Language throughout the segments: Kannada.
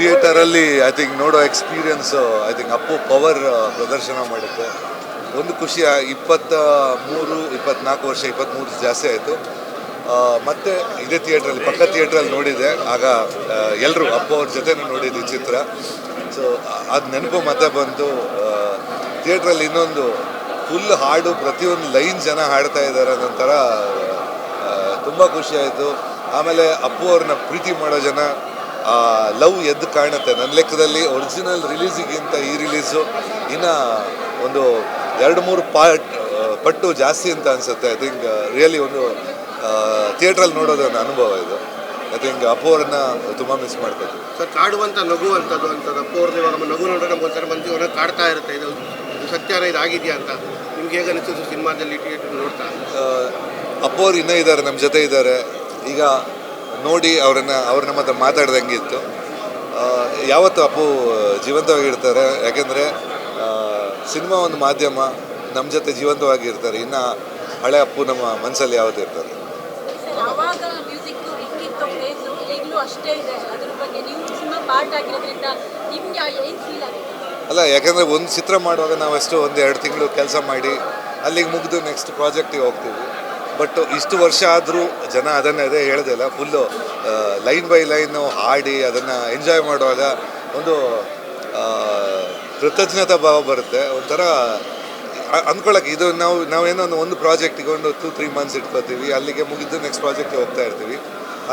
ಥಿಯೇಟರಲ್ಲಿ ಐ ಥಿಂಕ್ ನೋಡೋ experience I think Appu power ಪ್ರದರ್ಶನ ಮಾಡುತ್ತೆ. ಒಂದು ಖುಷಿ 24 ವರ್ಷ 23 ಜಾಸ್ತಿ ಆಯಿತು. ಮತ್ತೆ ಇದೇ ಥಿಯೇಟ್ರಲ್ಲಿ ಪಕ್ಕ ಥಿಯೇಟ್ರಲ್ಲಿ ನೋಡಿದೆ. ಆಗ ಎಲ್ಲರೂ ಅಪ್ಪು ಅವ್ರ ಜೊತೆನೂ ನೋಡಿದ್ದು ಚಿತ್ರ. ಸೊ ಅದು ನೆನಪು ಮತ್ತೆ ಬಂತು. ಥಿಯೇಟ್ರಲ್ಲಿ ಇನ್ನೊಂದು ಫುಲ್ ಹಾಡು, ಪ್ರತಿಯೊಂದು ಲೈನ್ ಜನ ಹಾಡ್ತಾ ಇದ್ದಾರೆ ಅನ್ನೊಂಥರ ತುಂಬ ಖುಷಿ ಆಯಿತು. ಆಮೇಲೆ ಅಪ್ಪು ಅವ್ರನ್ನ ಪ್ರೀತಿ ಮಾಡೋ ಜನ ಲವ್ ಎದ್ದು ಕಾಣುತ್ತೆ. ನನ್ನ ಲೆಕ್ಕದಲ್ಲಿ ಒರಿಜಿನಲ್ ರಿಲೀಸಿಗಿಂತ ಈ ರಿಲೀಸು ಇನ್ನು ಒಂದು 2-3 ಪಟ್ಟು ಜಾಸ್ತಿ ಅಂತ ಅನಿಸುತ್ತೆ. ಐ ಥಿಂಕ್ ರಿಯಲಿ ಒಂದು ಥಿಯೇಟ್ರಲ್ಲಿ ನೋಡೋದು ಒಂದು ಅನುಭವ ಇದು. ಐ ಥಿಂಕ್ ಅಪ್ಪು ಅವ್ರನ್ನ ತುಂಬ ಮಿಸ್ ಮಾಡ್ತಾರೆ. ಸರ್, ಕಾಡುವಂಥ ನಗು ಅಂತದ್ದು ಅಪ್ಪು ಅವ್ರದ್ದು ಇವಾಗ ನಗು ನೋಡಿದ್ರೆ ನಮ್ಗೆ ಒಂಥರ ಮನಸ್ಸಿಗೆ ಕಾಡ್ತಾ ಇರುತ್ತೆ. ಇದು ಸತ್ಯನ ಇದಾಗಿದೆಯಾ ಅಂತ ನಿಮ್ಗೆ ಹೇಗೆ ಅನಿಸುತ್ತೆ ಸಿನಿಮಾದಲ್ಲಿ ಥಿಯೇಟರ್ ನೋಡ್ತಾ? ಅಪ್ಪು ಅವ್ರು ಇನ್ನೂ ಇದ್ದಾರೆ, ನಮ್ಮ ಜೊತೆ ಇದ್ದಾರೆ. ಈಗ ನೋಡಿ ಅವ್ರ ನಮ್ಮ ಹತ್ರ ಮಾತಾಡ್ದಂಗಿತ್ತು. ಯಾವತ್ತು ಅಪ್ಪು ಜೀವಂತವಾಗಿರ್ತಾರೆ. ಯಾಕೆಂದರೆ ಸಿನಿಮಾ ಒಂದು ಮಾಧ್ಯಮ, ನಮ್ಮ ಜೊತೆ ಜೀವಂತವಾಗಿರ್ತಾರೆ. ಇನ್ನು ಹಳೆ ಅಪ್ಪು ನಮ್ಮ ಮನಸ್ಸಲ್ಲಿ ಯಾವತ್ತೂ ಇರ್ತಾರೆ. ಅಲ್ಲ, ಯಾಕೆಂದರೆ ಒಂದು ಚಿತ್ರ ಮಾಡುವಾಗ ನಾವೆಷ್ಟು 1-2 ತಿಂಗಳು ಕೆಲಸ ಮಾಡಿ ಅಲ್ಲಿಗೆ ಮುಗಿದು ನೆಕ್ಸ್ಟ್ ಪ್ರಾಜೆಕ್ಟಿಗೆ ಹೋಗ್ತೀವಿ. ಬಟ್ ಇಷ್ಟು ವರ್ಷ ಆದರೂ ಜನ ಅದನ್ನೇ ಅದೇ ಹೇಳ್ದಲ್ಲ, ಫುಲ್ಲು ಲೈನ್ ಬೈ ಲೈನು ಹಾಡಿ ಅದನ್ನು ಎಂಜಾಯ್ ಮಾಡುವಾಗ ಒಂದು ಕೃತಜ್ಞತಾ ಭಾವ ಬರುತ್ತೆ. ಒಂಥರ ಅಂದ್ಕೊಳಕ್ಕೆ ಇದು ನಾವೇನೋ ಒಂದು ಪ್ರಾಜೆಕ್ಟಿಗೆ ಒಂದು 2-3 ಮಂತ್ಸ್ ಇಟ್ಕೋತೀವಿ, ಅಲ್ಲಿಗೆ ಮುಗಿದು ನೆಕ್ಸ್ಟ್ ಪ್ರಾಜೆಕ್ಟಿಗೆ ಹೋಗ್ತಾ ಇರ್ತೀವಿ.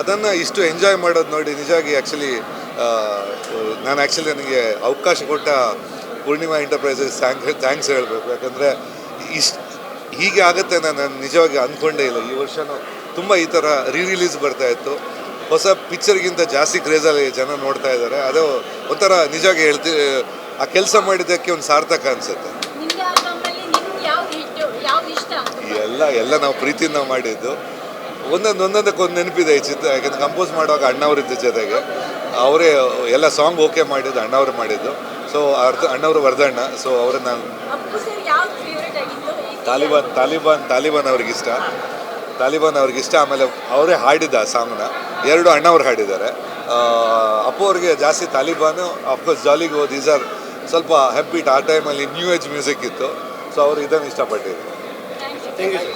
ಅದನ್ನು ಇಷ್ಟು ಎಂಜಾಯ್ ಮಾಡೋದು ನೋಡಿ ನಿಜವಾಗಿ ನನಗೆ ಅವಕಾಶ ಕೊಟ್ಟ ಪೂರ್ಣಿಮಾ ಎಂಟರ್ಪ್ರೈಸಸ್ ಥ್ಯಾಂಕ್ಸ್ ಹೇಳಬೇಕು. ಯಾಕಂದರೆ ಹೀಗೆ ಆಗುತ್ತೆ ನಾನು ನಿಜವಾಗಿ ಅಂದ್ಕೊಂಡೇ ಇಲ್ಲ. ಈ ವರ್ಷವೂ ತುಂಬ ಈ ಥರ ರಿಲೀಸ್ ಬರ್ತಾಯಿತ್ತು. ಹೊಸ ಪಿಕ್ಚರ್ಗಿಂತ ಜಾಸ್ತಿ ಕ್ರೇಜಲ್ಲಿ ಜನ ನೋಡ್ತಾ ಇದ್ದಾರೆ. ಅದು ಒಂಥರ ನಿಜವಾಗಿ ಆ ಕೆಲಸ ಮಾಡಿದ್ದಕ್ಕೆ ಒಂದು ಸಾರ್ಥಕ ಅನಿಸುತ್ತೆ. ಎಲ್ಲ ನಾವು ಪ್ರೀತಿಯಿಂದ ಮಾಡಿದ್ದು. ಒಂದೊಂದಕ್ಕೆ ಒಂದು ನೆನಪಿದೆ ಈ ಚಿತ್ರ. ಯಾಕೆಂದ್ರೆ ಕಂಪೋಸ್ ಮಾಡುವಾಗ ಅಣ್ಣವರಿದ್ದ ಜೊತೆಗೆ ಅವರೇ ಎಲ್ಲ ಸಾಂಗ್ ಓಕೆ ಮಾಡಿದ್ದು, ಅಣ್ಣವರು ಮಾಡಿದ್ದು. ಸೊ ಅಣ್ಣವರು ವರ್ಧಣ್ಣ. ಸೊ ಅವ್ರನ್ನ ತಾಲಿಬಾನ್ ಅವ್ರಿಗಿಷ್ಟ. ಆಮೇಲೆ ಅವರೇ ಹಾಡಿದ್ದ ಆ ಸಾಂಗ್ನ 2 ಅಣ್ಣವ್ರು ಹಾಡಿದ್ದಾರೆ. ಅಪ್ಪು ಅವ್ರಿಗೆ ಜಾಸ್ತಿ ತಾಲಿಬಾನು, of course jolly go, these are ಸ್ವಲ್ಪ ಹೆಬ್ಬೀಟ್. ಆ ಟೈಮಲ್ಲಿ ನ್ಯೂ ಏಜ್ ಮ್ಯೂಸಿಕ್ ಇತ್ತು. ಸೊ ಅವರು ಇದನ್ನು ಇಷ್ಟಪಟ್ಟಿದ್ರು. Thank you.